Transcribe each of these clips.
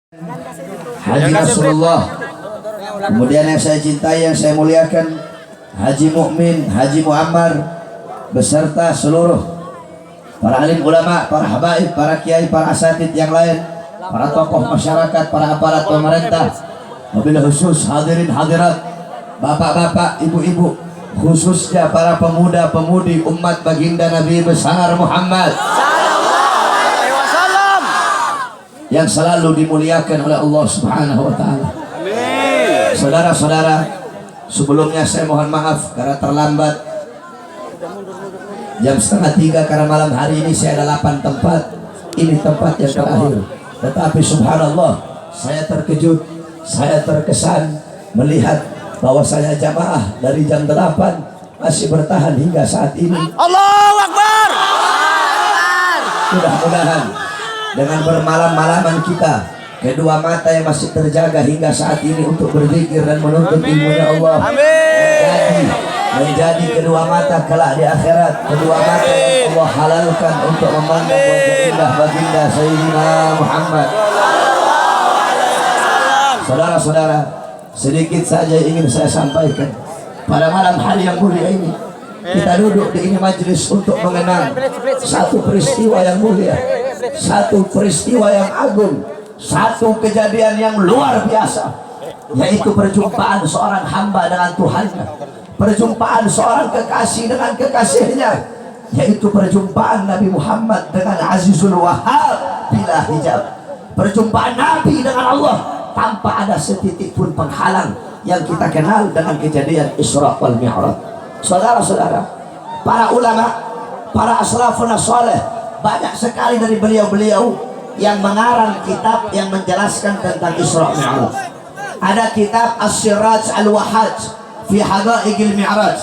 Haji Nasrullah. Kemudian yang saya cintai, yang saya muliakan, Haji Mukmin, Haji Muammar, beserta seluruh para alim ulama, para habaib, para kiai, para asatid yang lain, para tokoh masyarakat, para aparat pemerintah, wabil khusus hadirin hadirat, bapak-bapak, ibu-ibu, khususnya para pemuda-pemudi umat baginda Nabi besar Muhammad yang selalu dimuliakan oleh Allah Subhanahu wa taala. Saudara-saudara, sebelumnya saya mohon maaf karena terlambat. Jam 2:30 karena malam hari ini saya ada 8 tempat. Ini tempat yang terakhir. Tetapi subhanallah, saya terkejut, saya terkesan melihat bahwa saya jamaah dari jam 8 masih bertahan hingga saat ini. Allahu Akbar. Mudah-mudahan dengan bermalam-malaman kita, kedua mata yang masih terjaga hingga saat ini untuk berzikir dan menuntut ilmunya Allah, menjadi kedua mata kelak di akhirat, kedua mata yang Allah halalkan untuk memandang wajah indah baginda Sayyidina Muhammad. Saudara-saudara, sedikit saja ingin saya sampaikan. Pada malam hari yang mulia ini, kita duduk di ini majelis untuk mengenang satu peristiwa yang mulia, satu peristiwa yang agung, satu kejadian yang luar biasa, yaitu perjumpaan seorang hamba dengan Tuhannya, perjumpaan seorang kekasih dengan kekasihnya, yaitu perjumpaan Nabi Muhammad dengan Azizul Wahhab bila hijab, perjumpaan Nabi dengan Allah tanpa ada setitik pun penghalang yang kita kenal dengan kejadian Isra wal Mi'raj. Saudara-saudara, para ulama, para aslafun saleh, banyak sekali dari beliau-beliau yang mengarang kitab yang menjelaskan tentang Isra Mi'raj. Ada kitab As-Siraj Al-Wahhaj fi Haqa'iqil Mi'raj,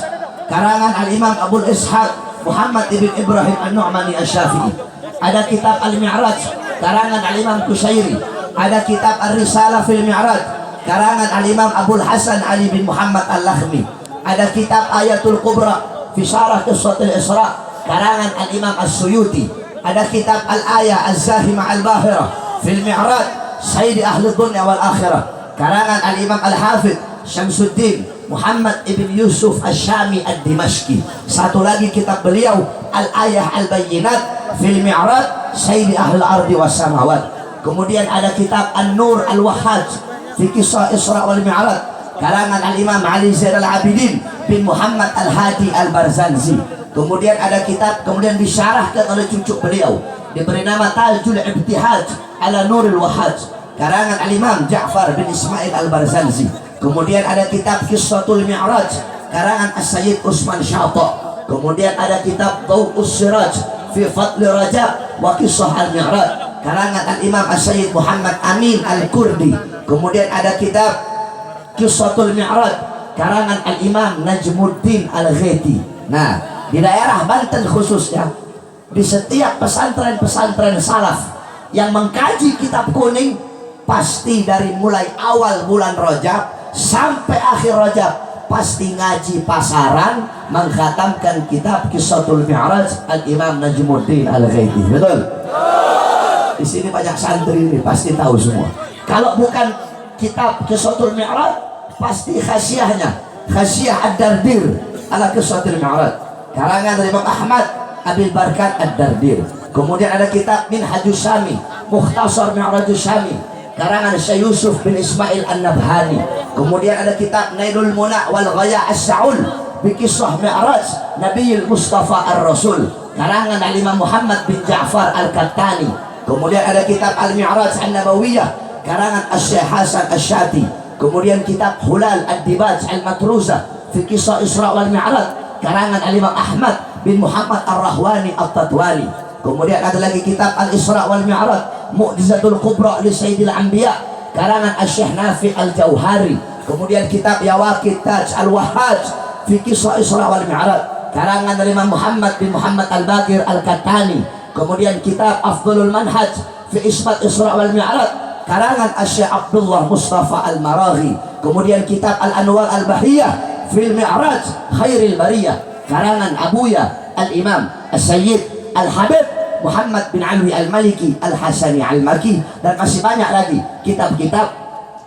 karangan Al-Imam Abu Ishaq Muhammad ibn Ibrahim An-Nu'mani Asy-Syafi'i. Ada kitab Al-Mi'raj, karangan Al-Imam Kusyairi. Ada kitab Ar-Risalah fil Mi'raj, karangan Al-Imam Abu Hasan Ali bin Muhammad Al-Lakhmi. Ada kitab Ayatul Kubra fi Syarah Qissatul Isra, karangan Al-Imam As-Suyuti. Ada kitab Al-Ayah Az-Zahimah Al-Bahirah fil Mi'raj Sayyidi Ahli Dunya wal Akhirah, karangan Al-Imam Al-Hafidh Syamsuddin Muhammad ibn Yusuf Asy-Syami Ad-Dimashqi. Satu lagi kitab beliau Al-Ayah Al-Bayyinat fil Mi'raj Sayyidi Ahli Ardi was Samawat. Kemudian ada kitab An-Nur Al-Wahhaj fi Qissah Isra wal Mi'raj, karangan Al-Imam Ali Zainal Abidin bin Muhammad Al-Hadi Al-Barzanzi. Kemudian ada kitab, kemudian disyarahkan oleh cucu beliau, diberi nama Tajul Ibtihaj ala Nuril Wahhaj, karangan Al-Imam Ja'far bin Ismail Al-Barzanzi. Kemudian ada kitab Qissatul Mi'raj, karangan As-Sayyid Utsman Syata. Kemudian ada kitab Daw'us Siraj fi Fadli Rajab wa Qissah Al-Mi'raj, karangan Al-Imam As-Sayyid Muhammad Amin Al-Kurdi. Kemudian ada kitab Qissatul Mi'raj, karangan Al-Imam Najmuddin Al-Ghaiti. Nah, di daerah Banten khususnya, di setiap pesantren-pesantren salaf yang mengkaji kitab kuning, pasti dari mulai awal bulan Rajab sampai akhir Rajab pasti ngaji pasaran mengkhatamkan kitab Qissatul Mi'raj Al-Imam Najmuddin Al-Ghaiti. Betul? Di sini banyak santri ini pasti tahu semua. Kalau bukan kitab Qissatul Mi'raj, pasti khasiahnya, khasiah Ad-Dardir ala Qissatul Mi'raj, karangan dari Imam Ahmad Abil Barkat Ad-Dardir. Kemudian ada kitab Minhajus Syami, Mukhtasar Mi'rajus Syami, karangan Syekh Yusuf bin Ismail An-Nabhani. Kemudian ada kitab Nailul Muna wal Ghaya As-Sa'ul bi Qissah Mi'raj Nabiyil Mustafa Ar-Rasul, karangan Al-Imam Muhammad bin Ja'far Al-Kattani. Kemudian ada kitab Al-Mi'raj An-Nabawiyah, karangan Asy-Syaikh Hasan Asy-Syati. Kemudian kitab Hulal Ad-Dibaj Al-Matruzah fi Qissah Isra wal Mi'raj, karangan Al-Imam Ahmad bin Muhammad Ar-Rahwani At-Tatwali. Kemudian ada lagi kitab Al-Isra wal Mi'raj Mu'jizatul Kubra li Sayyidil Anbiya, karangan Asy-Syaikh Nafi Al-Jauhari. Kemudian kitab Yawaqit Taj Al-Wahhaj fi Qissah Isra wal Mi'raj, karangan Al-Imam Muhammad bin Muhammad Al-Baqir Al-Kattani. Kemudian kitab Afdhalul Manhaj fi Isbat Isra wal Mi'raj, karangan Asy-Syaikh Abdullah Mustafa Al-Maraghi. Kemudian kitab Al-Anwar Al-Bahiyah fil Mi'raj Khairil Bariyah, karangan Abuya Al-Imam As-Sayyid Al-Habib Muhammad bin Alwi Al-Maliki Al-Hasani Al-Maki, dan masih banyak lagi kitab-kitab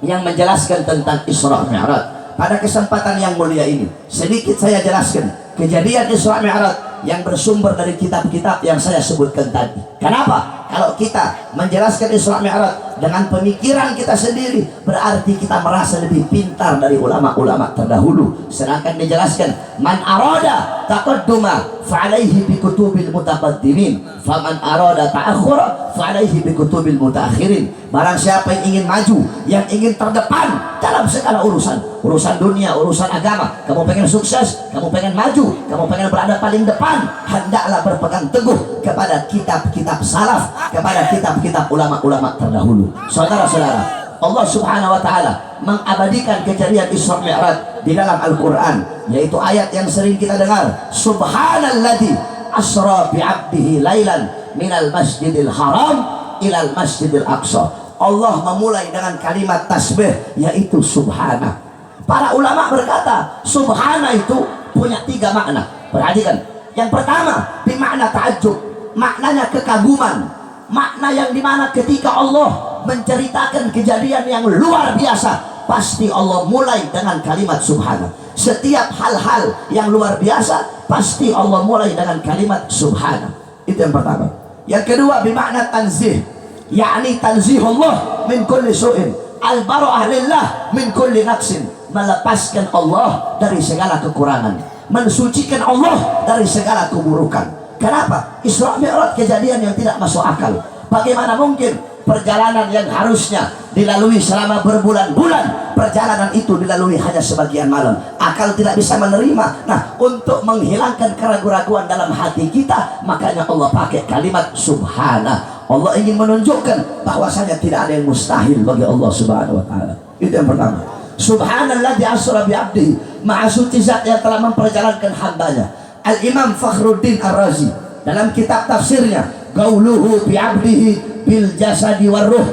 yang menjelaskan tentang Isra Mi'raj. Pada kesempatan yang mulia ini sedikit saya jelaskan kejadian Isra Mi'raj yang bersumber dari kitab-kitab yang saya sebutkan tadi. Kenapa? Kalau kita menjelaskan Isra Mi'raj dengan pemikiran kita sendiri, berarti kita merasa lebih pintar dari ulama-ulama terdahulu. Sedangkan dijelaskan, man arada taqadduma fa'alaihi bi kutubil mutaqaddimin, faman arada ta'akhkhura fa'alaihi bi kutubil mutaakhirin. Barang siapa yang ingin maju, yang ingin terdepan dalam segala urusan dunia, urusan agama, kamu pengen sukses, kamu pengen maju, kamu pengen berada paling depan, hendaklah berpegang teguh kepada kitab-kitab salaf, kepada kitab-kitab ulama-ulama terdahulu. Saudara-saudara, Allah Subhanahu wa taala mengabadikan kejadian Isra Mi'raj di dalam Al-Qur'an, yaitu ayat yang sering kita dengar, subhanalladzi asra bi 'abdihi lailan minal masjidil haram ilal masjidil aqsa. Allah memulai dengan kalimat tasbih, yaitu subhana. Para ulama berkata subhana itu punya 3 makna. Perhatikan, yang pertama bermakna ta'ajjub, maknanya kekaguman, makna yang dimana ketika Allah menceritakan kejadian yang luar biasa, pasti Allah mulai dengan kalimat subhana. Setiap hal-hal yang luar biasa pasti Allah mulai dengan kalimat subhana. Itu yang pertama. Yang kedua bermakna tanzih, yakni tanzihullah min kulli su'in, al-bara'ah lillah min kulli naqsin, melepaskan Allah dari segala kekurangan, mensucikan Allah dari segala keburukan. Kenapa? Isra Mi'raj kejadian yang tidak masuk akal. Bagaimana mungkin perjalanan yang harusnya dilalui selama berbulan-bulan, perjalanan itu dilalui hanya sebagian malam? Akal tidak bisa menerima. Nah, untuk menghilangkan keraguan-raguan dalam hati kita, makanya Allah pakai kalimat subhana. Allah ingin menunjukkan bahwasanya tidak ada yang mustahil bagi Allah Subhanahu wa taala. Itu yang pertama. Subhanalladzi asra bi 'abdihi, maha suci zat yang telah memperjalankan hambanya. Al-Imam Fakhruddin Ar-Razi dalam kitab tafsirnya Qauluhu bi 'abdihi bil jasadi war ruh,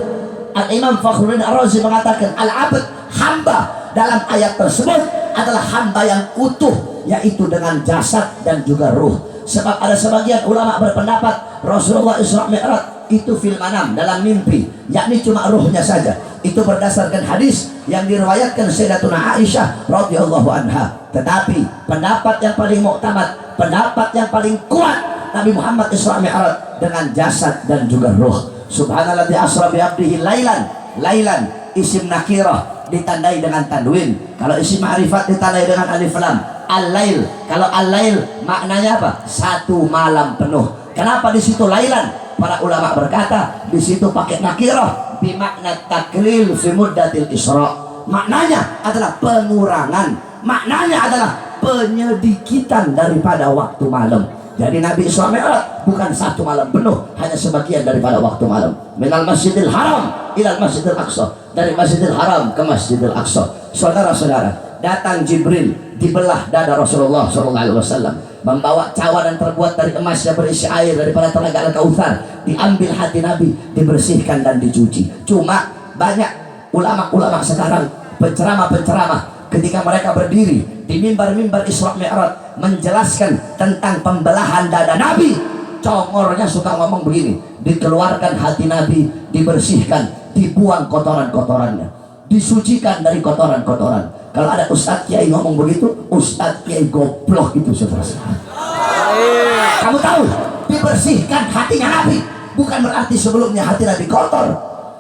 Al-Imam Fakhruddin Ar-Razi mengatakan al-'abd, hamba, dalam ayat tersebut adalah hamba yang utuh, yaitu dengan jasad dan juga ruh. Sebab ada sebagian ulama berpendapat Rasulullah Isra Mi'raj itu fil manam, dalam mimpi, yakni cuma ruhnya saja. Itu berdasarkan hadis yang diriwayatkan Sayyidatuna Aisyah radhiyallahu anha. Tetapi pendapat yang paling muktamad, pendapat yang paling kuat, Nabi Muhammad Isra Mi'raj dengan jasad dan juga ruh. Subhanalladzi asra bi 'abdihi lailan. Lailan isim nakirah ditandai dengan tanwin. Kalau isim ma'rifat ditandai dengan alif lam. Al-lail, kalau al-lail maknanya apa? Satu malam penuh. Kenapa di situ lailan? Para ulama berkata di situ pakai nakirah bimakna taklil fi muddatil isra. Maknanya adalah pengurangan, maknanya adalah penyedikitan daripada waktu malam. Jadi Nabi Isra Mi'raj bukan satu malam penuh, hanya sebagian daripada waktu malam. Minal masjidil haram ilal masjidil aqsa, dari masjidil haram ke masjidil aqsa. Saudara-saudara, datang Jibril, dibelah dada Rasulullah SAW, membawa cawan yang terbuat dari emas yang berisi air daripada telaga Al-Kautsar, diambil hati Nabi, dibersihkan dan dicuci. Cuma banyak ulama-ulama sekarang, penceramah-penceramah, ketika mereka berdiri di mimbar-mimbar Isra Mi'raj menjelaskan tentang pembelahan dada Nabi, congornya suka ngomong begini, dikeluarkan hati Nabi, dibersihkan, dibuang kotoran-kotorannya, disucikan dari kotoran-kotoran. Kalau ada Ustadz Kiai ngomong begitu, Ustadz Kiai goblok itu, saudara-saudara. Kamu tahu, dibersihkan hatinya Nabi bukan berarti sebelumnya hati Nabi kotor.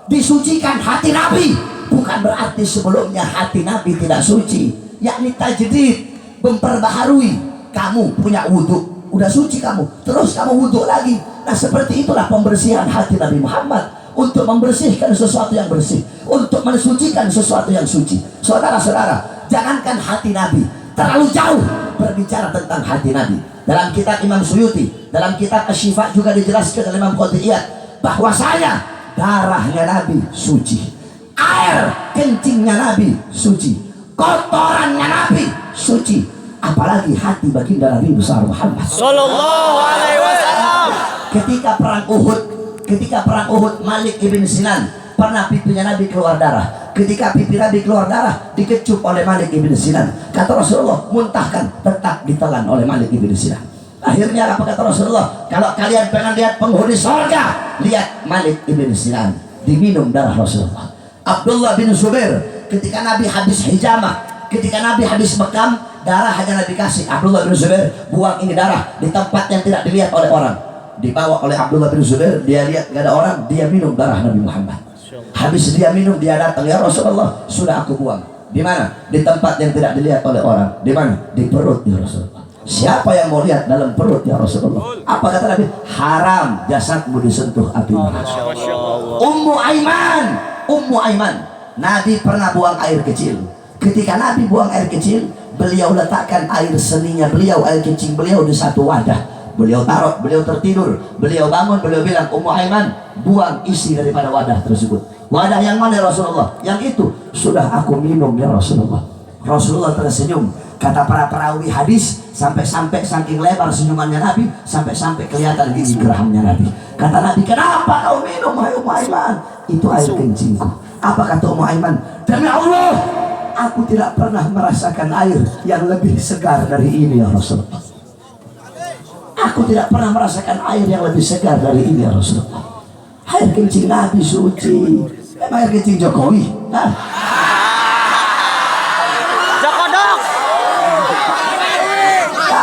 Disucikan hati Nabi bukan berarti sebelumnya hati Nabi tidak suci. Yakni tajdid, memperbaharui. Kamu punya wudhu, udah suci kamu, terus kamu wudhu lagi. Nah, seperti itulah pembersihan hati Nabi Muhammad, untuk membersihkan sesuatu yang bersih, untuk mensucikan sesuatu yang suci. Saudara-saudara, jangankan hati Nabi, terlalu jauh berbicara tentang hati Nabi. Dalam kitab Imam Suyuti, dalam kitab Asy-Syifa juga dijelaskan oleh Imam Qatiyah bahwasanya darahnya Nabi suci, air kencingnya Nabi suci, kotorannya Nabi suci, apalagi hati baginda Nabi besar Muhammad sallallahu alaihi wasallam. Ketika perang Uhud, Malik ibn Sinan pernah pipinya Nabi keluar darah. Ketika pipi Nabi keluar darah, dikecup oleh Malik ibn Sinan. Kata Rasulullah, muntahkan, tetap ditelan oleh Malik ibn Sinan. Akhirnya apa kata Rasulullah? Kalau kalian pengen lihat penghuni surga, lihat Malik ibn Sinan, diminum darah Rasulullah. Abdullah bin Zubair, ketika Nabi habis hijamah, ketika Nabi habis bekam, darah hanya Nabi kasih. Abdullah bin Zubair, buang ini darah di tempat yang tidak dilihat oleh orang. Dibawa oleh Abdullah bin Zubair, dia lihat gak ada orang, dia minum darah Nabi Muhammad. Habis dia minum, dia datang, ya Rasulullah, sudah aku buang. Di mana? Di tempat yang tidak dilihat oleh orang. Di mana? Di perut ya Rasulullah. Siapa yang mau lihat dalam perut ya Rasulullah? Apa kata Nabi? Haram jasadmu disentuh api neraka. Ummu Aiman, Ummu Aiman, Nabi pernah buang air kecil. Ketika Nabi buang air kecil, beliau letakkan air seninya beliau, air kencing beliau di satu wadah. Beliau taruh, beliau tertidur, beliau bangun, beliau bilang, Ummu Aiman, buang isi daripada wadah tersebut. Wadah yang mana ya Rasulullah? Yang itu sudah aku minum ya Rasulullah. Rasulullah tersenyum. Kata para perawi hadis, sampai-sampai saking lebar senyumannya Nabi, sampai-sampai kelihatan gigi gerahnya Nabi. Kata Nabi, kenapa kau minum, hai Ummu Aiman? Itu air kencingku. Apa kata Ummu Aiman? Demi Allah, aku tidak pernah merasakan air yang lebih segar dari ini ya Rasulullah. Aku tidak pernah merasakan air yang lebih segar dari ini ya Rasulullah. Air kencing Nabi suci. Emang air kencing Jokowi? Hah?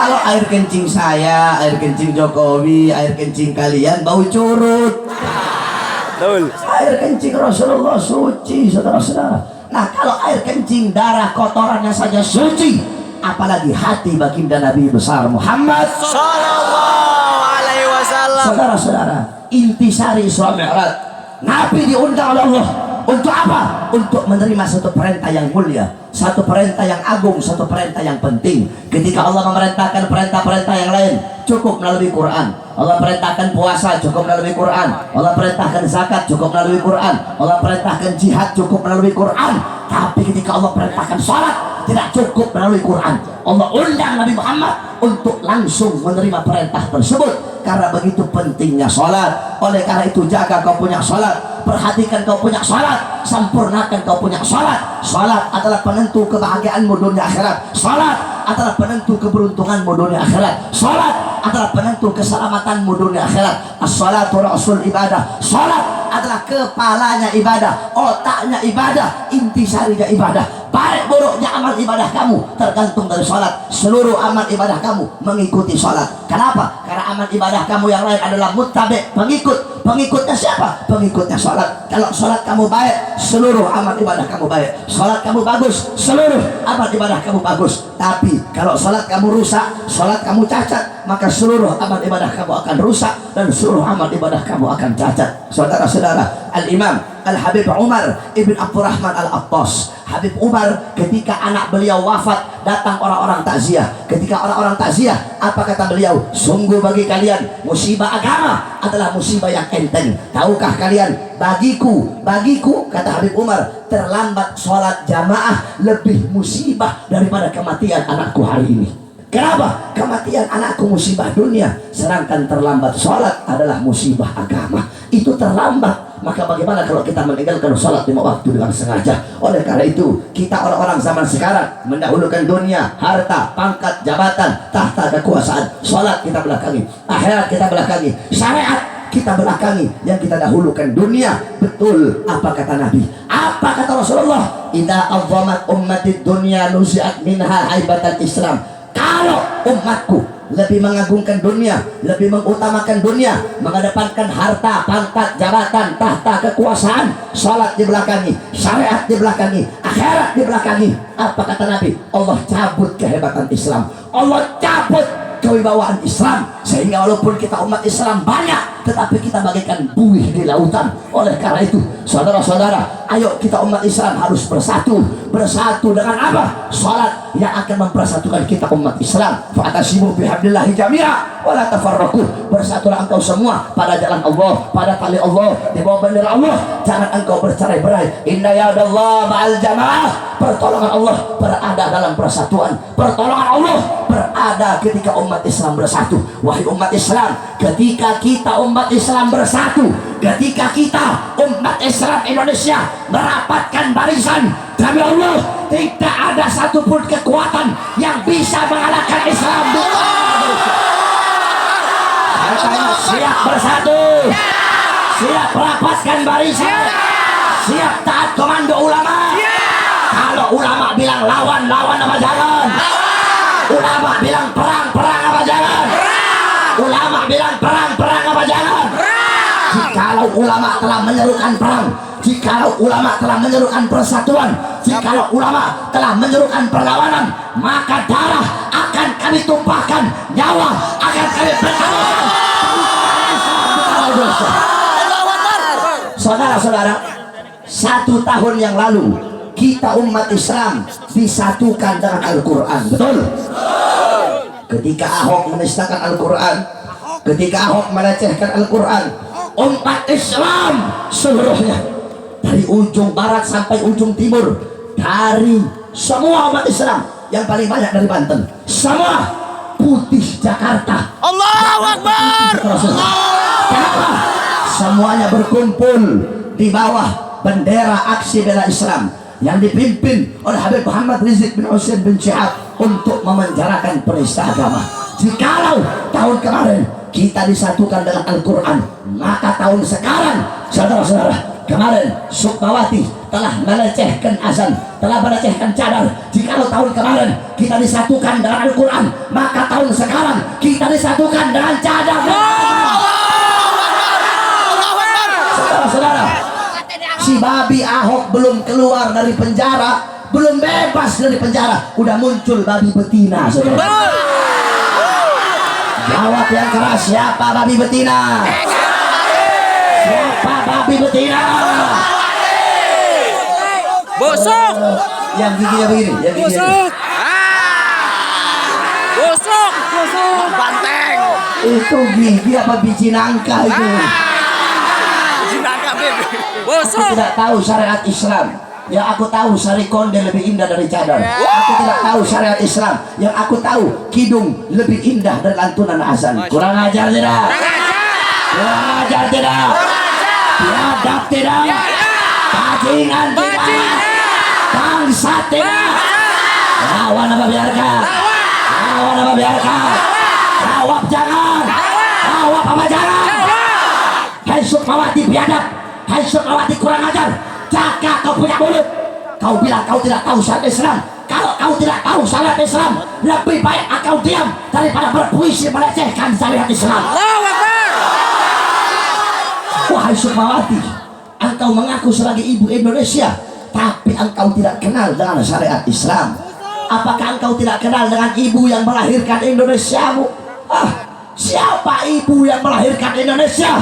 Kalau air kencing saya, air kencing Jokowi, air kencing kalian bau curut. Betul. Air kencing Rasulullah suci, saudara-saudara. Nah, kalau air kencing darah kotorannya saja suci, apalagi hati baginda Nabi besar Muhammad sallallahu alaihi wasallam. Saudara-saudara, intisari Isra Mi'raj, Nabi diundang oleh Allah untuk apa? Untuk menerima satu perintah yang mulia, satu perintah yang agung, satu perintah yang penting. Ketika Allah memerintahkan perintah-perintah yang lain, cukup melalui Quran. Allah perintahkan puasa, cukup melalui Quran. Allah perintahkan zakat, cukup melalui Quran. Allah perintahkan jihad, cukup melalui Quran. Tapi ketika Allah perintahkan salat, tidak cukup melalui Quran. Allah undang Nabi Muhammad untuk langsung menerima perintah tersebut. Karena begitu pentingnya salat. Oleh karena itu, jaga kau punya salat, perhatikan kau punya salat, sempurnakan kau punya salat. Salat adalah penentu kebahagiaanmu dunia akhirat. Salat adalah penentu keberuntunganmu dunia akhirat. Salat adalah penentu keselamatanmu dunia akhirat. As-salatu rasul ibadah. Salat adalah kepalanya ibadah, otaknya ibadah, intisarinya ibadah. Baik buruknya amal ibadah kamu tergantung dari salat. Seluruh amal ibadah kamu mengikuti salat. Kenapa? Karena amal ibadah kamu yang lain adalah muttabi, pengikut. Pengikutnya siapa? Pengikutnya salat. Kalau salat kamu baik, seluruh amal ibadah kamu baik. Salat kamu bagus, seluruh amal ibadah kamu bagus. Tapi kalau salat kamu rusak, salat kamu cacat, maka seluruh amal ibadah kamu akan rusak dan seluruh amal ibadah kamu akan cacat. Saudara-saudara, Al-Imam Al-Habib Umar Ibn Abdurrahman Al-Attas, Habib Umar ketika anak beliau wafat, datang orang-orang takziah. Ketika orang-orang takziah, apa kata beliau? Sungguh bagi kalian musibah agama adalah musibah yang enteng. Tahukah kalian, bagiku, kata Habib Umar, terlambat sholat jamaah lebih musibah daripada kematian anakku hari ini. Kenapa? Kematian anakku musibah dunia, sedangkan terlambat sholat adalah musibah agama. Itu terlambat. Maka bagaimana kalau kita meninggalkan sholat 5 waktu dengan sengaja? Oleh karena itu, kita orang-orang zaman sekarang mendahulukan dunia, harta, pangkat, jabatan, tahta, kekuasaan. Sholat kita belakangi, akhirat kita belakangi, syariat kita belakangi. Yang kita dahulukan dunia. Betul apa kata Nabi? Apa kata Rasulullah? Idza azzamat ummatid dunya nuzi'at minha haibatal Islam. Kalau umatku lebih mengagungkan dunia, lebih mengutamakan dunia, mengedepankan harta, pangkat, jabatan, tahta, kekuasaan, salat di belakangi, syariat di belakangi, akhirat di belakangi, apa kata Nabi? Allah cabut kehebatan Islam, Allah cabut kewibawaan Islam, sehingga walaupun kita umat Islam banyak, tetapi kita bagaikan buih di lautan. Oleh karena itu, saudara-saudara, ayo kita umat Islam harus bersatu. Bersatu dengan apa? Salat yang akan mempersatukan kita umat Islam. Fa'tasimu bihablillahi jami'a wa la tafarraqu. Bersatulah engkau semua pada jalan Allah, pada tali Allah, di bawah bendera Allah. Jangan engkau bercerai-berai. Inna ya'dallah ma'al jamaah. Pertolongan Allah berada dalam persatuan. Pertolongan Allah berada ketika umat Islam bersatu. Wahai umat Islam, ketika kita umat Islam bersatu, ketika kita umat Islam Indonesia merapatkan barisan, demi Allah tidak ada satupun kekuatan yang bisa mengalahkan Islam. Katanya siap bersatu, siap merapatkan barisan, siap taat komando ulama. Kalau ulama bilang lawan apa jangan? Ulama bilang perang apa jangan? Ulama bilang perang apa jangan? Jikalau ulama telah menyerukan perang, jikalau ulama telah menyerukan persatuan, jikalau ulama telah menyerukan perlawanan, maka darah akan kami tumpahkan, nyawa akan kami berkorban. Saudara-saudara, 1 tahun yang lalu kita umat Islam disatukan dengan Al-Quran, betul? Ketika Ahok menistakan Al-Quran, ketika Ahok melecehkan Al-Quran, umat Islam seluruhnya dari ujung barat sampai ujung timur, dari semua umat Islam yang paling banyak dari Banten, semua putih Jakarta. Allahu Akbar. Kenapa? Semuanya berkumpul di bawah bendera aksi bela Islam yang dipimpin oleh Habib Muhammad Rizik bin Hussein bin Syihab untuk memenjarakan penista agama. Jikalau tahun kemarin kita disatukan dengan Al-Quran, maka tahun sekarang, saudara-saudara, kemarin Sukmawati telah melecehkan azan, telah melecehkan cadar. Jikalau tahun kemarin kita disatukan dengan Al-Quran, maka tahun sekarang kita disatukan dengan cadar. Saudara-saudara, si babi Ahok belum keluar dari penjara, belum bebas dari penjara, udah muncul babi betina, saudara. Jawab yang keras, siapa babi betina? Siapa babi betina? Busuk. Yang giginya begini, yang giginya Busuk. Busuk. Busuk. Banteng. itu gigi apa biji nangka itu? Busuk. Aku tidak tahu syariat Islam. Yang aku tahu sari konde lebih indah dari cadar. Aku tidak tahu syariat Islam. Yang aku tahu kidung lebih indah dari lantunan azan. Kurang ajar tidak? Kurang ajar tidak? Biadab tidak? Bajingan tidak? Bangsat tidak? Lawan apa biarkan? Lawan apa biarkan? Jawab jangan? Jawab apa jangan? Hai Sukmawati biadab, hai Sukmawati kurang ajar. Jaga kau punya mulut. Kau bilang kau tidak tahu syariat Islam. Kalau kau tidak tahu syariat Islam, lebih baik kau diam daripada berpuisi melecehkan syariat Islam. Allahu Akbar. Wahai Sukmawati, engkau mengaku sebagai ibu Indonesia, tapi engkau tidak kenal dengan syariat Islam. Apakah engkau tidak kenal dengan ibu yang melahirkan Indonesiamu? Siapa ibu yang melahirkan Indonesia?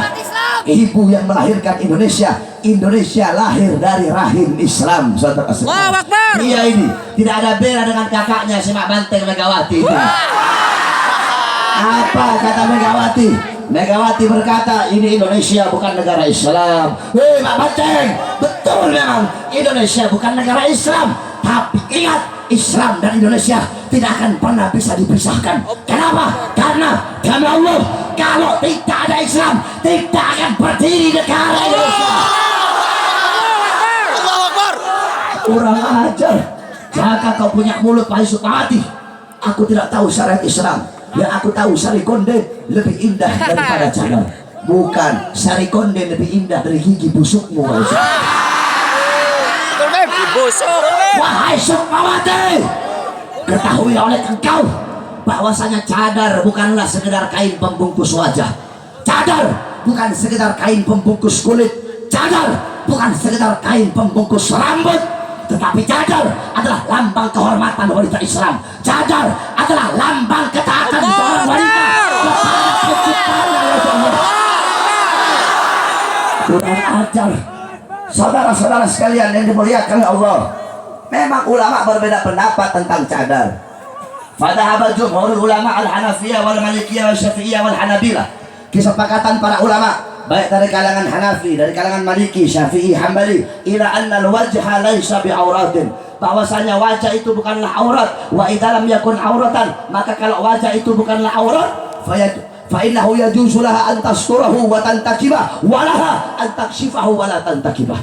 Ibu yang melahirkan Indonesia. Indonesia lahir dari rahim Islam, saudara-saudara. Allahu Akbar. Dia ini tidak ada beda dengan kakaknya si Mak Banteng Megawati itu. Apa kata Megawati? Megawati berkata, ini Indonesia bukan negara Islam. Hei Mak Banteng, betul memang Indonesia bukan negara Islam. Tapi ingat, Islam dan Indonesia tidak akan pernah bisa dipisahkan. Kenapa? Karena demi Allah, kalau tidak ada Islam, tidak akan berdiri negara Indonesia. Allahu Akbar. Kurang ajar. Jaga kau punya mulut, Pak Sukmawati. Aku tidak tahu syariat Islam. Yang aku tahu sari konde lebih indah daripada cadar. Bukan, sari konde lebih indah dari gigi busukmu, Pak Sukmawati. Busuk. Wahai Sukmawati, ketahui oleh engkau bahwasanya cadar bukanlah sekedar kain pembungkus wajah. Cadar bukan sekedar kain pembungkus kulit. Cadar bukan sekedar kain pembungkus rambut. Tetapi cadar adalah lambang kehormatan wanita Islam. Cadar adalah lambang ketaatan seorang wanita kepada penciptaan Allah. Kurang ajar. Saudara-saudara sekalian yang dimuliakan Allah, memang ulama berbeda pendapat tentang cadar. Fadhahaba jumhurul ulama al-Hanafiyah wal Malikiyah wal Syafi'iyah wal Hanabilah. Kesepakatan para ulama baik dari kalangan Hanafi, dari kalangan Maliki, Syafi'i, Hambali, ila anna al-wajha laysa bi'auratin, bahwasanya wajah itu bukanlah aurat. Wa idza lam yakun auratan, maka kalau wajah itu bukanlah aurat, fa'innahu yajuzu laha an tasturahu wa tantakibah wa laha an takshifahu wa la tantakibah.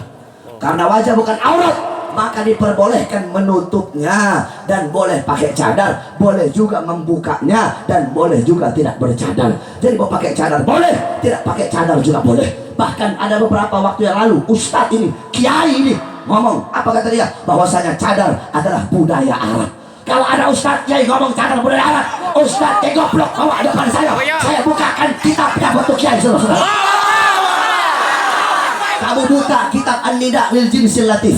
Karena wajah bukan aurat, maka diperbolehkan menutupnya, dan boleh pakai cadar, boleh juga membukanya, dan boleh juga tidak bercadar. Jadi mau pakai cadar boleh, tidak pakai cadar juga boleh. Bahkan ada beberapa waktu yang lalu ustadz ini, kiai ini ngomong, apa kata dia? Bahwasanya cadar adalah budaya Arab. Kalau ada ustadz kiai ngomong cadar budaya Arab, ustadz kiai goblok bawa depan saya bukakan kitabnya untuk kiai, saudara. Kamu buka kitab An-Nida lil Jinsil Latif.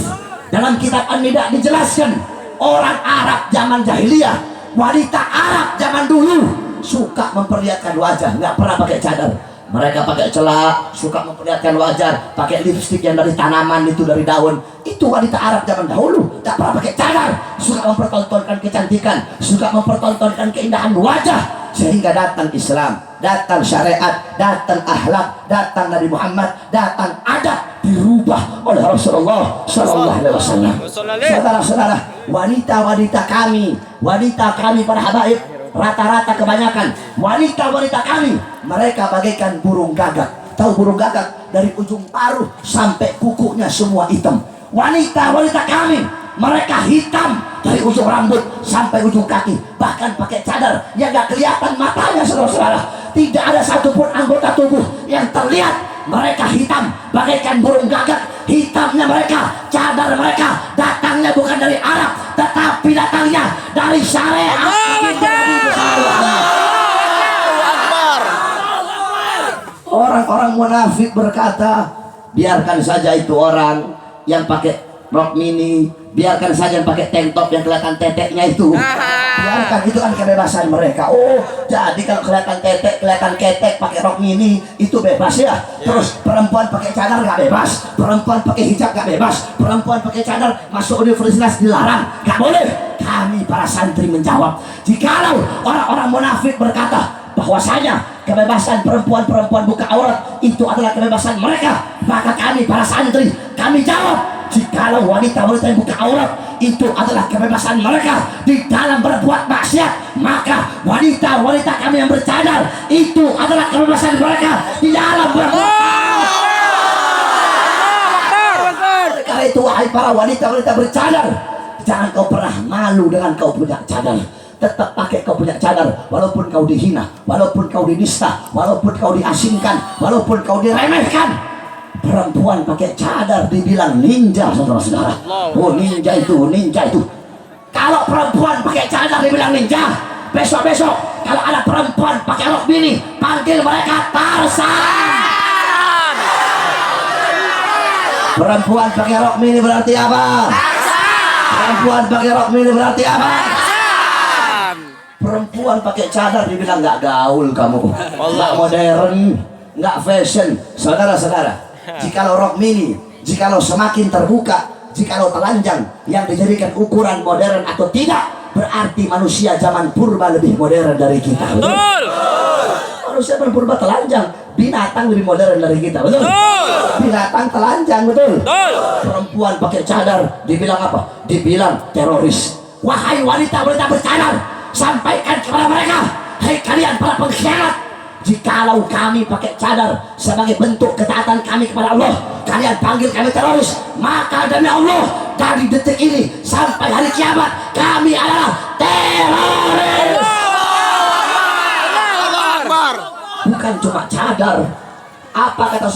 Dalam kitab An-Nida dijelaskan orang Arab zaman jahiliyah, wanita Arab zaman dulu suka memperlihatkan wajah, nggak pernah pakai cadar. Mereka pakai celak, suka memperlihatkan wajah, pakai lipstik yang dari tanaman itu, dari daun. Itu wanita Arab zaman dahulu, tak pernah pakai cadar, suka mempertontonkan kecantikan, suka mempertontonkan keindahan wajah. Sehingga datang Islam, datang syariat, datang akhlak, datang Nabi Muhammad, datang adab, dirubah oleh Rasulullah Sallallahu Alaihi Wasallam. Saudara-saudara, wanita-wanita kami para habaib, rata-rata kebanyakan wanita-wanita kami, mereka bagaikan burung gagak. Tahu burung gagak? Dari ujung paruh sampai kukunya semua hitam. Wanita-wanita kami, mereka hitam dari ujung rambut sampai ujung kaki, bahkan pakai cadar yang gak kelihatan matanya, saudara-saudara. Tidak ada satupun anggota tubuh yang terlihat. Mereka hitam bagaikan burung gagak. Hitamnya mereka, cadar mereka datangnya bukan dari Arab, tetapi datangnya dari syariat. Orang-orang munafik berkata, biarkan saja itu orang yang pakai rok mini, biarkan saja yang pakai tank top yang kelihatan teteknya itu, biarkan, itu kan kebebasan mereka. Oh, jadi kalau kelihatan tetek, kelihatan ketek pakai rok mini itu bebas ya. Terus perempuan pakai cadar gak bebas, perempuan pakai hijab gak bebas, perempuan pakai cadar masuk universitas dilarang, gak boleh. Kami para santri menjawab, jikalau orang-orang munafik berkata bahwasanya kebebasan perempuan buka aurat itu adalah kebebasan mereka, maka kami para santri, kami jawab, jikalau wanita-wanita yang buka aurat itu adalah kebebasan mereka di dalam berbuat maksiat, maka wanita-wanita kami yang bercadar itu adalah kebebasan mereka di dalam berbuat maksiat. Karena itu wahai para wanita-wanita bercadar, jangan kau pernah malu dengan kau punya cadar. Tetap pakai kau punya cadar, walaupun kau dihina, walaupun kau dinista, walaupun kau diasingkan, walaupun kau diremehkan. Perempuan pakai cadar dibilang ninja, saudara-saudara. Oh, ninja itu. Kalau perempuan pakai cadar dibilang ninja, besok-besok kalau ada perempuan pakai rok mini, panggil mereka Tarzan. Perempuan pakai rok mini berarti apa? Perempuan pakai rok mini berarti apa? Perempuan pakai cadar dibilang nggak gaul kamu, nggak modern, nggak fashion. Saudara-saudara, jikalau rok mini, jikalau semakin terbuka, jikalau telanjang yang dijadikan ukuran modern atau tidak, berarti manusia zaman purba lebih modern dari kita. Betul? Manusia zaman purba telanjang, binatang lebih modern dari kita. Betul? Binatang telanjang, betul? Perempuan pakai cadar dibilang apa? Dibilang teroris. Wahai wanita-wanita bercadar, sampaikan kepada mereka, hei kalian para pengkhianat, jikalau kami pakai cadar sebagai bentuk ketaatan kami kepada Allah, kalian panggil kami teroris, maka demi Allah dari detik ini sampai hari kiamat kami adalah teroris. Bukan cuma cadar. Apa kata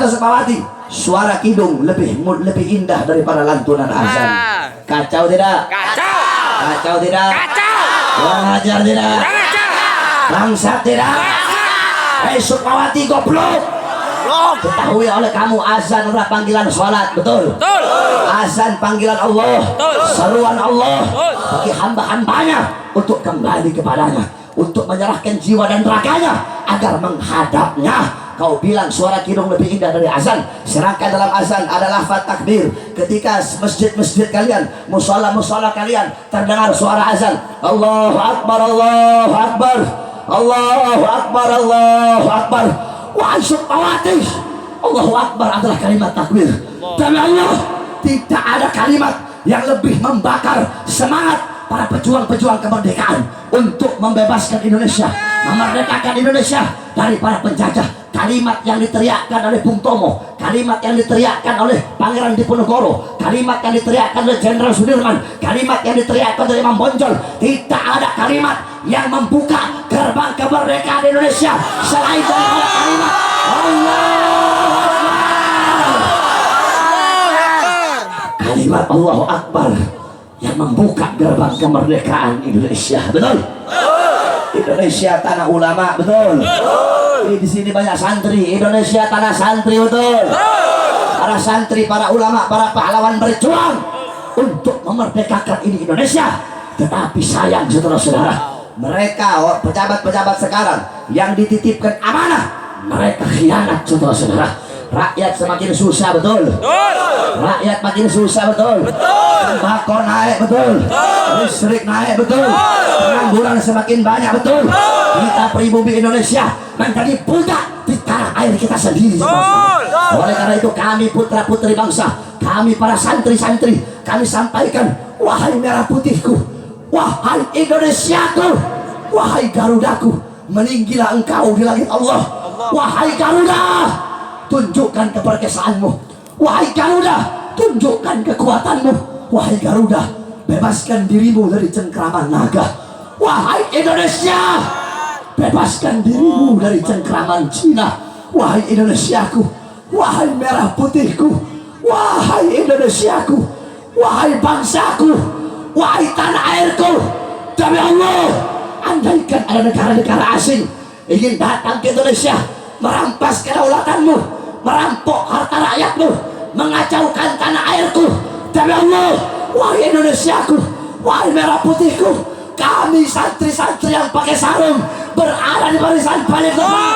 Sukmawati? Suara kidung lebih indah daripada lantunan azan. Kacau tidak? Kacau tidak? Kurang ajar tidak? Bangsat tidak? Hei Sukmawati goblok! Ketahui oleh kamu, azan adalah panggilan sholat, betul? Azan panggilan Allah, seruan Allah bagi hamba-hambanya untuk kembali kepadanya, untuk menyerahkan jiwa dan raganya agar menghadapnya. Kau bilang suara kidung lebih indah dari azan, sedangkan dalam azan ada lafaz takbir. Ketika masjid-masjid kalian, musola-musola kalian terdengar suara azan, Allahu Akbar, Allahu Akbar, Allahu Akbar, Allahu Akbar. Wahai Sukmawati, Allahu Akbar adalah kalimat takbir. Demi Allah, tidak ada kalimat yang lebih membakar semangat para pejuang-pejuang kemerdekaan untuk membebaskan Indonesia, memerdekakan Indonesia dari para penjajah. kalimat yang diteriakkan oleh Bung Tomo, kalimat yang diteriakkan oleh Pangeran Diponegoro, kalimat yang diteriakkan oleh Jenderal Sudirman, kalimat yang diteriakkan oleh Imam Bonjol. Tidak ada kalimat yang membuka gerbang kemerdekaan Indonesia selain daripada kalimat Allahu Akbar. Kalimat Allahu Akbar yang membuka gerbang kemerdekaan Indonesia. Betul? Indonesia tanah ulama, betul? Di sini banyak santri. Indonesia tanah santri, betul? Para santri, para ulama, para pahlawan berjuang untuk memerdekakan ini Indonesia. Tetapi sayang saudara-saudara, mereka pejabat-pejabat sekarang yang dititipkan amanah, mereka khianat saudara-saudara. Rakyat semakin susah, betul? Rakyat makin susah, betul? Tembakau naik, betul? Listrik naik, betul? Pengangguran semakin banyak, betul? Kita pribumi Indonesia menjadi budak di tanah air kita sendiri. Oleh karena itu kami putra-putri bangsa, kami para santri-santri, kami sampaikan, wahai merah putihku, wahai Indonesiaku, wahai Garudaku, meninggilah engkau di langit Allah. Wahai Garuda, tunjukkan keperkasaanmu. Wahai Garuda, tunjukkan kekuatanmu. Wahai Garuda, bebaskan dirimu dari cengkraman naga. Wahai Indonesia, bebaskan dirimu dari cengkraman Cina. Wahai Indonesiaku, wahai merah putihku, wahai Indonesiaku, wahai bangsaku, wahai tanah airku. Demi Allah, andaikan ada negara-negara asing ingin datang ke Indonesia, merampas kedaulatanmu, merampok harta rakyatmu, mengacaukan tanah airku, demi Allah, wahai Indonesiaku, wahai merah putihku, kami santri-santri yang pakai sarung berada di barisan paling depan.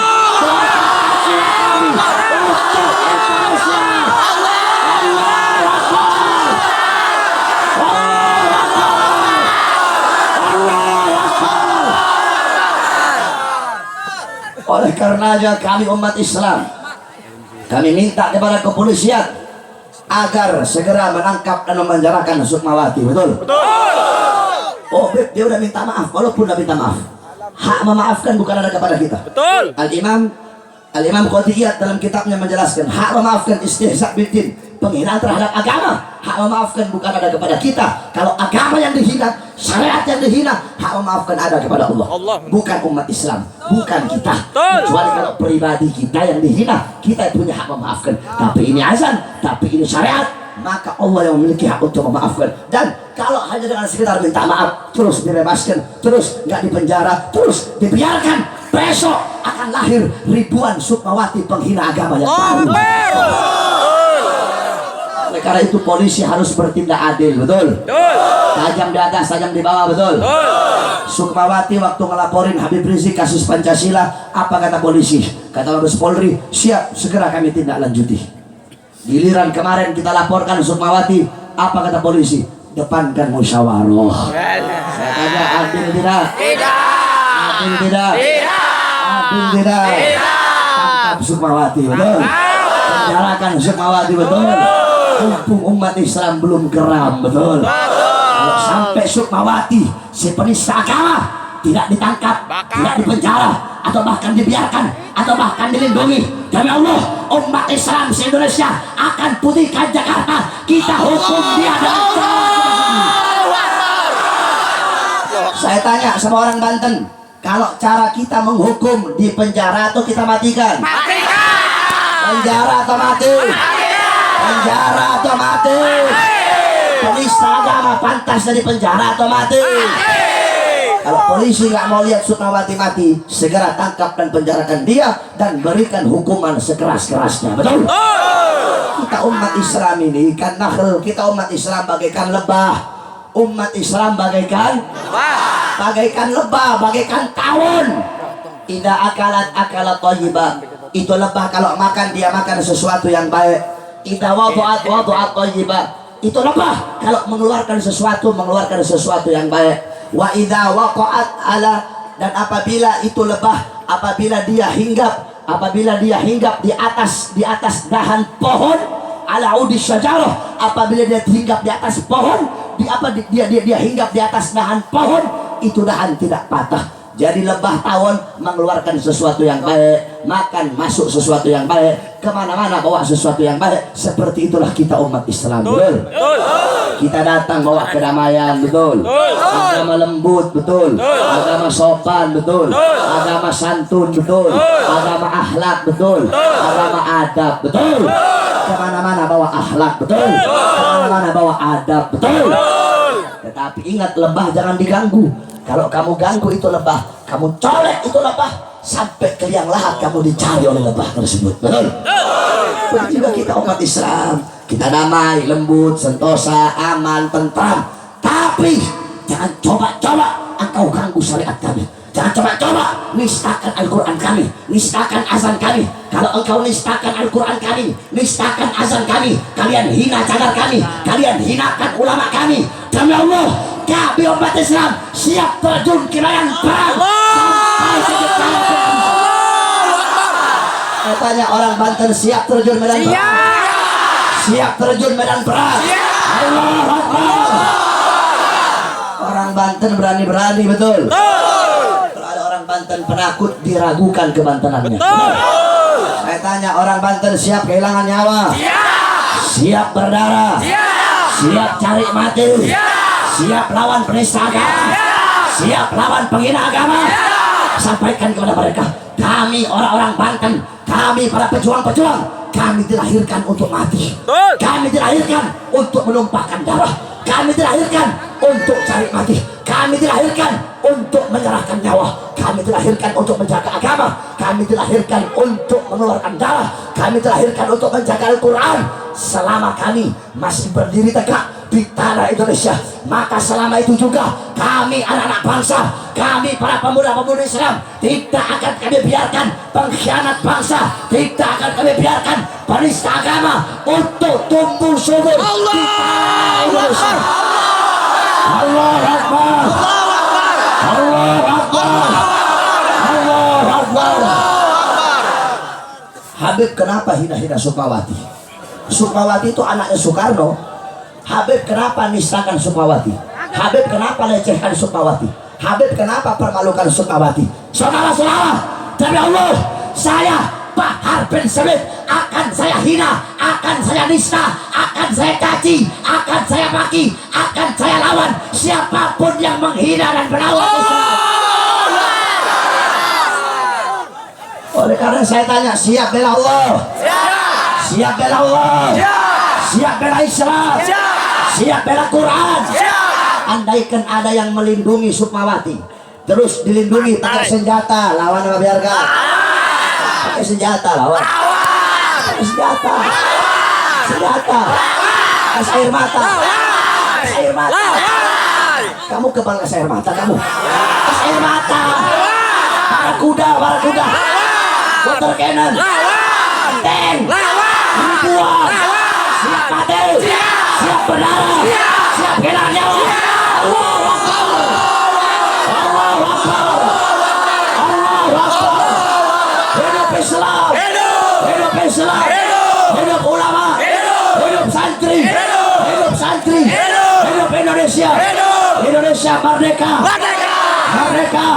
Oleh karenanya kami umat Islam, kami minta kepada kepolisian agar segera menangkap dan memenjarakan Sukmawati. Betul? Oh, dia udah minta maaf, walaupun udah minta maaf. Hak memaafkan bukan ada kepada kita. Betul. Al-Imam Qadiyat dalam kitabnya menjelaskan, hak memaafkan istihza bidin, penghinaan terhadap agama, hak memaafkan bukan ada kepada kita. Kalau agama yang dihina, syariat yang dihina, hak memaafkan ada kepada Allah. Bukan umat Islam, bukan kita. Kecuali kalau pribadi kita yang dihina, kita punya hak memaafkan. Tapi ini azan, tapi ini syariat, maka Allah yang memiliki hak untuk memaafkan. Dan kalau hanya dengan sekedar minta maaf, terus dibebaskan, terus nggak dipenjara, terus dibiarkan, besok akan lahir ribuan Sukmawati penghina agama yang baru. Oleh karena itu polisi harus bertindak adil, betul? Tajam di atas, tajam di bawah, betul? Sukmawati waktu ngelaporin Habib Rizik kasus Pancasila, apa kata polisi? Kata Mabes Polri, siap, segera kami tindak lanjuti. Giliran kemarin kita laporkan Sukmawati, apa kata polisi? Depankan musyawarah. Saya tanya, adil tidak? Adil tidak? Adil tidak? Tangkap Sukmawati, betul? Penjarakan Sukmawati, betul? Mumpung umat Islam belum geram, betul? Kalau sampai Sukmawati si penista agama tidak ditangkap, tidak dipenjara, atau bahkan dibiarkan, atau bahkan dilindungi, demi Allah, umat Islam se-Indonesia akan putihkan Jakarta. Kita hukum dia dengan cara. Saya tanya sama orang Banten, kalau cara kita menghukum di penjara atau kita matikan? Penjara atau mati? Penjara atau mati? Penista agama pantas dari penjara atau mati? Kalau polisi nggak mau lihat Sukmawati mati, segera tangkap dan penjarakan dia dan berikan hukuman sekeras-kerasnya. Betul? Kita umat Islam ini ikan nakhl, kita umat Islam bagaikan lebah. Umat Islam bagaikan lebah, bagaikan tawon. Tidak akalat thayyibah. Itu lebah kalau makan dia makan sesuatu yang baik. Tidak wadu'at thayyibah. Itu lebah kalau mengeluarkan sesuatu yang baik. Wa idza waqa'at ala, dan apabila itu lebah, apabila dia hinggap di atas dahan pohon, ala udis syajarah, apabila dia hinggap di atas pohon, dia hinggap di atas dahan pohon, itu dahan tidak patah. Jadi lebah tawon mengeluarkan sesuatu yang baik, makan masuk sesuatu yang baik, kemana-mana bawa sesuatu yang baik. Seperti itulah kita umat Islam, betul? Kita datang bawa kedamaian, betul? Agama lembut, betul? Agama sopan, betul? Agama santun, betul? Agama akhlak, betul? Agama adab, betul? Kemana-mana bawa akhlak, betul? Kemana-mana bawa adab, betul? Tetapi ingat, lebah jangan diganggu. Kalau kamu ganggu itu lebah, kamu colek itu lebah, sampai ke liang lahat kamu dicari oleh lebah tersebut, betul? Begitu juga kita umat Islam, kita damai, lembut, sentosa, aman, tentram. Tapi jangan coba-coba engkau ganggu syariat kami. Jangan coba-coba nistakan Al-Quran kami, nistakan azan kami. Kalau engkau nistakan Al-Quran kami, nistakan azan kami, kalian hina cadar kami, kalian hinakan ulama kami. Demi Allah, kami umat Islam siap terjun ke medan perang sampai sejak kalah. Katanya orang Banten siap terjun medan perang. Siap terjun medan perang. Allahu Akbar. Orang Banten berani-berani, betul? Kalau ada orang Banten penakut, diragukan kebantenannya. Saya tanya, orang Banten siap kehilangan nyawa? Siap berdarah? Siap cari mati? Siap lawan penista agama? Siap lawan penghina agama? Sampaikan kepada mereka, kami orang-orang Banten, kami para pejuang-pejuang, kami dilahirkan untuk mati. Kami dilahirkan untuk menumpahkan darah. Kami dilahirkan untuk cari mati. Kami dilahirkan untuk menyerahkan nyawa. Kami dilahirkan untuk menjaga agama. Kami dilahirkan untuk mengeluarkan darah. Kami dilahirkan untuk menjaga Al-Quran. Selama kami masih berdiri tegak di tanah Indonesia, maka selama itu juga kami anak-anak bangsa, kami para pemuda-pemudi Islam, tidak akan kami biarkan pengkhianat bangsa, tidak akan kami biarkan penista agama untuk tumbuh subur di tanah Indonesia. Allahu Akbar. Allahu Akbar. Allahu Akbar. Habib kenapa hina-hina Sukmawati? Sukmawati itu anaknya Soekarno. Habib kenapa nistakan Sukmawati? Habib kenapa lecehkan Sukmawati? Habib kenapa permalukan Sukmawati? Saudara-saudara, demi Allah, saya Bahar bin Smith akan saya hina, akan saya nista, akan saya caci, akan saya maki, akan saya lawan siapapun yang menghina dan melawan Islam. Oleh karena saya tanya, siap bela Allah? Siap bela Allah? Siap bela Islam? Siap bela Quran? Andaikan ada yang melindungi Sukmawati, terus dilindungi pakai senjata, lawan apa biarkan? Pakai senjata, lawan. Pakai senjata. Senjata. Gas air mata. Gas air mata. Kamu kebal gas air mata kamu. Gas air mata. Para kuda, para kuda. Water cannon. Tank. Ribuan. Siap mati. Siap berdarah. Siap kehilangan nyawa. Allahu Akbar. Allahu Akbar. Allahu Akbar. Hidup Islam. Hidup Islam. Hidup ulama. Hidup santri. Hidup santri. Hidup Indonesia. Indonesia merdeka. Merdeka.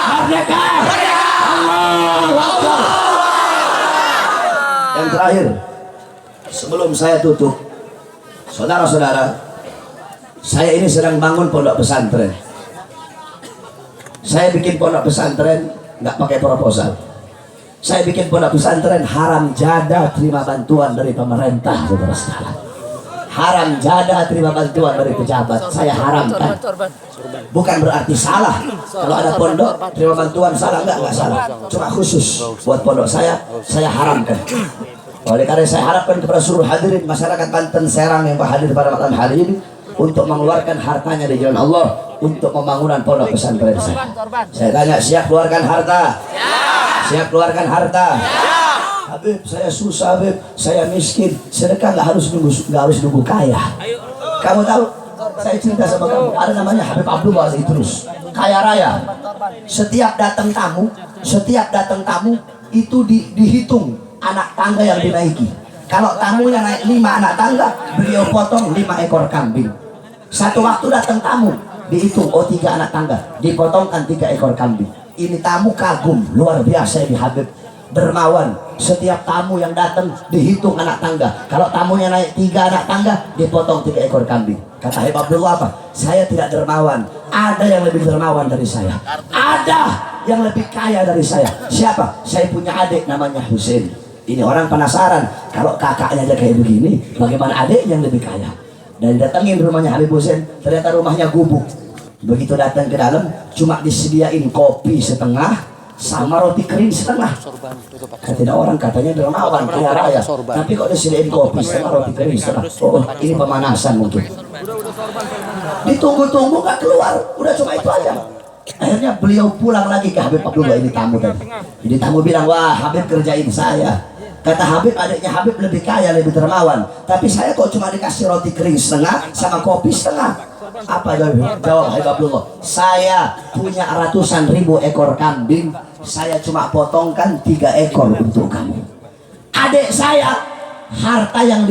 Merdeka. Allahu Akbar. Yang terakhir, sebelum saya tutup, saudara-saudara, saya ini sedang bangun pondok pesantren. Saya bikin pondok pesantren nggak pakai proposal. Saya bikin pondok pesantren haram jada terima bantuan dari pemerintah, saudara sekalian. Haram jada terima bantuan dari pejabat, saya haramkan. Bukan berarti salah. Kalau ada pondok terima bantuan salah, enggak salah. Cuma khusus buat pondok saya haramkan. Oleh karena saya harapkan kepada seluruh hadirin masyarakat Banten Serang yang hadir pada malam hari ini untuk mengeluarkan hartanya di jalan Allah untuk pembangunan pondok pesantren saya. Saya tanya, siap keluarkan harta? Siap keluarkan harta? Habib, saya susah Habib, saya miskin. Sedekah nggak harus nunggu kaya. Kamu tahu? Saya cerita sama kamu, ada namanya Habib Abdul Wali terus kaya raya. Setiap datang tamu itu dihitung anak tangga yang dinaiki. Kalau tamunya naik 5 anak tangga, beliau potong 5 ekor kambing. Satu waktu datang tamu dihitung, oh 3 anak tangga, dipotongkan 3 ekor kambing. Ini tamu kagum luar biasa ini Habib, dermawan. Setiap tamu yang datang dihitung anak tangga. Kalau tamunya naik 3 anak tangga, dipotong 3 ekor kambing. Kata Habib Abdullah apa? Saya tidak dermawan, ada yang lebih dermawan dari saya, ada yang lebih kaya dari saya. Siapa? Saya punya adik namanya Husain. Ini orang penasaran, kalau kakaknya aja kayak begini, bagaimana adik yang lebih kaya? Dan datangin rumahnya Habib Husain, ternyata rumahnya gubuk. Begitu datang ke dalam, cuma disediain kopi setengah sama roti kering setengah. Tidak, orang katanya dermawan kaya raya, tapi kok disediain kopi setengah, roti kering setengah. Oh, ini pemanasan mungkin. Ditunggu-tunggu gak keluar, udah cuma itu aja. Akhirnya beliau pulang lagi ke Habib Abdullah, ini tamu tadi. Jadi tamu bilang, wah Habib kerjain saya. Kata Habib, adiknya Habib lebih kaya, lebih dermawan, tapi saya kok cuma dikasih roti kering setengah sama kopi setengah. Apa jawab Habib Abdullah? Saya punya ratusan ribu ekor kambing, saya cuma potongkan 3 ekor untuk kamu. Adik saya, harta yang